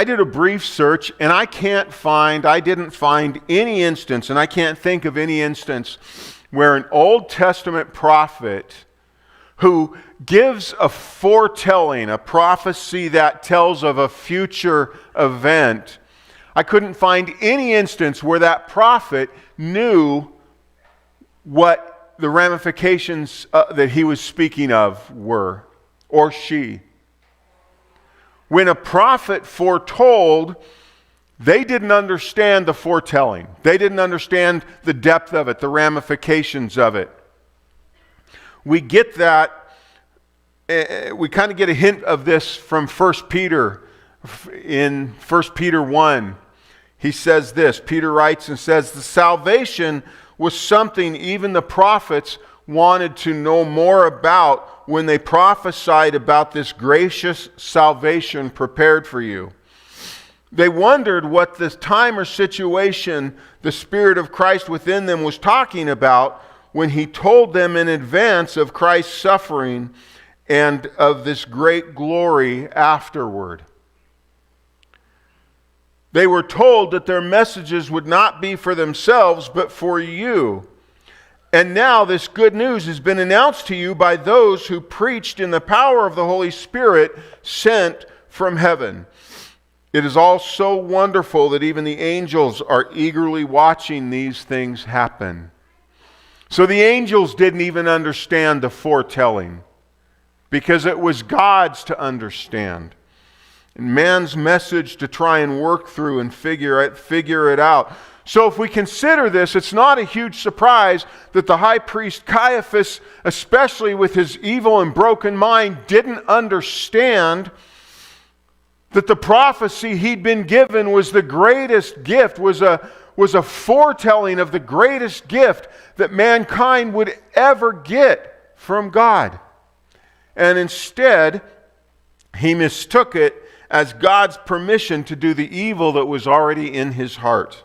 I did a brief search, and I didn't find any instance, and I can't think of any instance where an Old Testament prophet who gives a foretelling, a prophecy that tells of a future event, I couldn't find any instance where that prophet knew what the ramifications that he was speaking of were, or she. When a prophet foretold, they didn't understand the foretelling. They didn't understand the depth of it, the ramifications of it. We get that, we kind of get a hint of this from 1 Peter. In 1 Peter 1, he says this, Peter writes and says, "The salvation was something even the prophets wanted to know more about when they prophesied about this gracious salvation prepared for you. They wondered what this time or situation the Spirit of Christ within them was talking about when he told them in advance of Christ's suffering and of this great glory afterward." They were told that their messages would not be for themselves, but for you. And now this good news has been announced to you by those who preached in the power of the Holy Spirit sent from heaven. It is all so wonderful that even the angels are eagerly watching these things happen. So the angels didn't even understand the foretelling, because it was God's to understand. And man's message to try and work through and figure it out. So if we consider this, it's not a huge surprise that the High Priest Caiaphas, especially with his evil and broken mind, didn't understand that the prophecy he'd been given was the greatest gift, was a foretelling of the greatest gift that mankind would ever get from God. And instead, he mistook it as God's permission to do the evil that was already in his heart.